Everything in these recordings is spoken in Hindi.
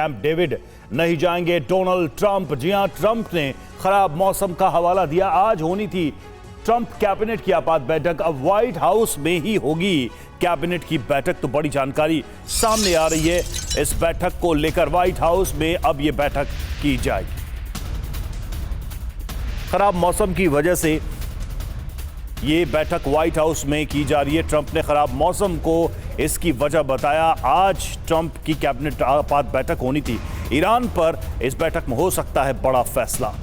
कैंप डेविड नहीं जाएंगे डोनाल्ड ट्रंप। जी हां, ट्रंप ने खराब मौसम का हवाला दिया। आज होनी थी ट्रंप कैबिनेट की आपात बैठक, अब व्हाइट हाउस में ही होगी कैबिनेट की बैठक। तो बड़ी जानकारी सामने आ रही है इस बैठक को लेकर। व्हाइट हाउस में अब यह बैठक की जाएगी। खराब मौसम की वजह से ये बैठक व्हाइट हाउस में की जा रही है। ट्रंप ने खराब मौसम को इसकी वजह बताया। आज ट्रंप की कैबिनेट आपात बैठक होनी थी। ईरान पर इस बैठक में हो सकता है बड़ा फैसला।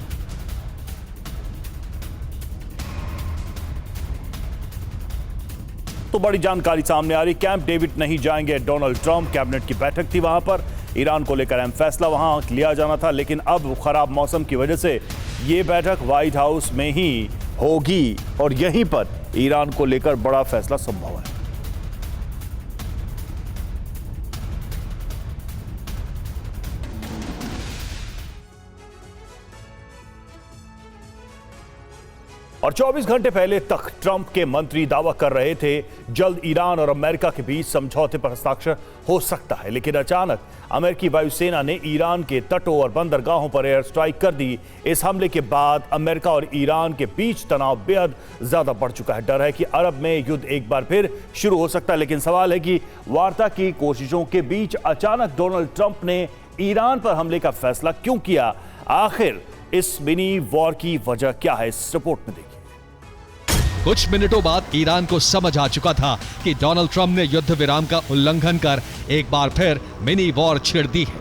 तो बड़ी जानकारी सामने आ रही, कैंप डेविड नहीं जाएंगे डोनाल्ड ट्रंप। कैबिनेट की बैठक थी, वहां पर ईरान को लेकर अहम फैसला वहां लिया जाना था, लेकिन अब खराब मौसम की वजह से यह बैठक व्हाइट हाउस में ही होगी और यहीं पर ईरान को लेकर बड़ा फैसला संभव है। और 24 घंटे पहले तक ट्रंप के मंत्री दावा कर रहे थे जल्द ईरान और अमेरिका के बीच समझौते पर हस्ताक्षर हो सकता है, लेकिन अचानक अमेरिकी वायुसेना ने ईरान के तटों और बंदरगाहों पर एयर स्ट्राइक कर दी। इस हमले के बाद अमेरिका और ईरान के बीच तनाव बेहद ज्यादा बढ़ चुका है। डर है कि अरब में युद्ध एक बार फिर शुरू हो सकता है, लेकिन सवाल है कि वार्ता की कोशिशों के बीच अचानक डोनाल्ड ट्रंप ने ईरान पर हमले का फैसला क्यों किया? आखिर इस मिनी वॉर की वजह क्या है? इस रिपोर्ट में देखिए। कुछ मिनटों बाद ईरान को समझ आ चुका था कि डोनाल्ड ट्रंप ने युद्ध विराम का उल्लंघन कर एक बार फिर मिनी वॉर छेड़ दी है,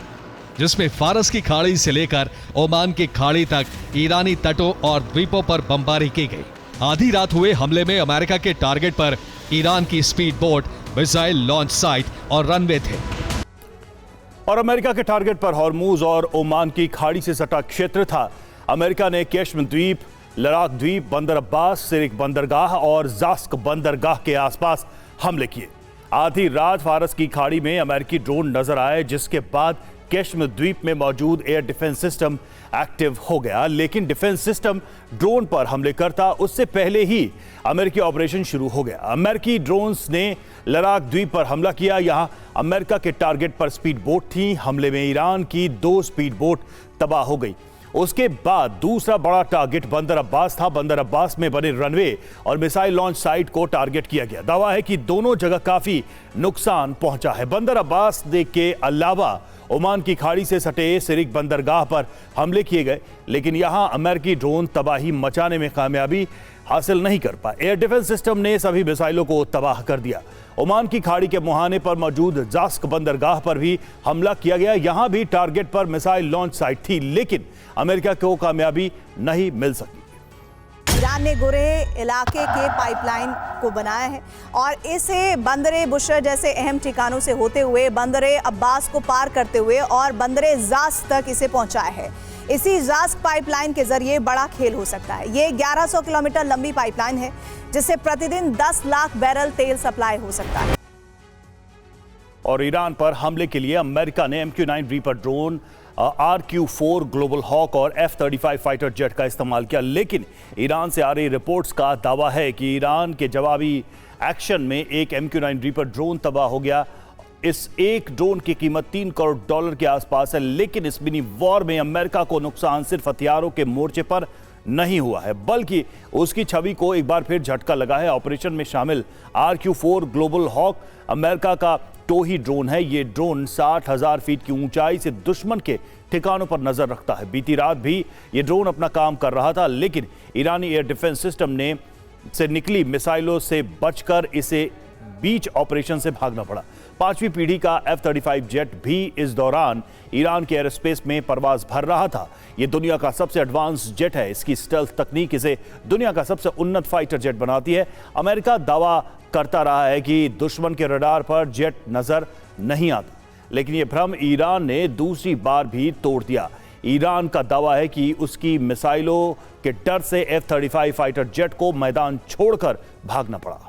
जिसमें फारस की खाड़ी से लेकर ओमान की खाड़ी तक ईरानी तटों और द्वीपों पर बमबारी की गई। आधी रात हुए हमले में अमेरिका के टारगेट पर ईरान की speed boat, missile launch site और रनवे थे। और अमेरिका के टारगेट पर हॉर्मूज और ओमान की खाड़ी से सटा क्षेत्र था। अमेरिका ने केश्म द्वीप, लड़ाक द्वीप, बंदर अब्बास, सिरिक बंदरगाह और जास्क बंदरगाह के आसपास हमले किए। आधी रात फारस की खाड़ी में अमेरिकी ड्रोन नजर आए, जिसके बाद केश्म द्वीप में मौजूद एयर डिफेंस सिस्टम एक्टिव हो गया। लेकिन डिफेंस सिस्टम ड्रोन पर हमले करता उससे पहले ही अमेरिकी ऑपरेशन शुरू हो गया। अमेरिकी ड्रोन्स ने लड़ाक द्वीप पर हमला किया। यहां अमेरिका के टारगेट पर स्पीड बोट थी। हमले में ईरान की 2 स्पीड बोट तबाह हो गई। उसके बाद दूसरा बड़ा टारगेट बंदर अब्बास था। बंदर अब्बास में बने रनवे और मिसाइल लॉन्च साइट को टारगेट किया गया। दावा है कि दोनों जगह काफी नुकसान पहुंचा है। बंदर अब्बास के अलावा ओमान की खाड़ी से सटे सिरिक बंदरगाह पर हमले किए गए, लेकिन यहां अमेरिकी ड्रोन तबाही मचाने में कामयाबी हासिल नहीं कर पाए। एयर डिफेंस सिस्टम ने सभी मिसाइलों को तबाह कर दिया। ओमान की खाड़ी के मुहाने पर मौजूद जास्क बंदरगाह पर भी हमला किया गया। यहां भी टारगेट पर मिसाइल लॉन्च साइट थी, लेकिन अमेरिका को कामयाबी नहीं मिल सकी। ईरान ने गुरेह इलाके के पाइपलाइन को बनाया है और इसे बंदरे बुशर जैसे अहम ठिकानों से होते हुए बंदरे अब्बास को पार करते हुए और बंदरे जास्क तक इसे पहुंचाया है। इसी जास्क पाइपलाइन के जरिए बड़ा खेल हो सकता है। ये 1100 किलोमीटर लंबी पाइपलाइन है, जिससे प्रतिदिन 10 लाख बैरल तेल सप्लाई हो सकता है। और ईरान पर हमले के लिए अमेरिका ने MQ-9 reaper drone, RQ-4 global hoc और F-35 फाइटर जेट का इस्तेमाल किया, लेकिन ईरान से आ रही रिपोर्ट्स का दावा है कि ईरान के जवाबी एक्शन में एक MQ-9 रीपर ड्रोन तबाह हो गया। इस एक ड्रोन की कीमत $3 करोड़ के आसपास है, लेकिन इस मिनी वॉर में अमेरिका को नुकसान सिर्फ हथियारों के मोर्चे पर नहीं हुआ है, बल्कि उसकी छवि को एक बार फिर झटका लगा है। ऑपरेशन में शामिल RQ-4 ग्लोबल हॉक अमेरिका का टोही ड्रोन है। ये ड्रोन 60,000 फीट की ऊंचाई से दुश्मन के ठिकानों पर नजर रखता है। बीती रात भी ये ड्रोन अपना काम कर रहा था, लेकिन ईरानी एयर डिफेंस सिस्टम से निकली मिसाइलों से बचकर इसे बीच ऑपरेशन से भागना पड़ा। 5वीं पीढ़ी का F-35 जेट भी इस दौरान ईरान के एयरस्पेस में परवाज भर रहा था। यह दुनिया का सबसे एडवांस जेट है। इसकी स्टेल्थ तकनीक इसे दुनिया का सबसे उन्नत फाइटर जेट बनाती है। अमेरिका दावा करता रहा है कि दुश्मन के रडार पर जेट नजर नहीं आता, लेकिन यह भ्रम ईरान ने दूसरी बार भी तोड़ दिया। ईरान का दावा है कि उसकी मिसाइलों के डर से F-35 फाइटर जेट को मैदान छोड़कर भागना पड़ा।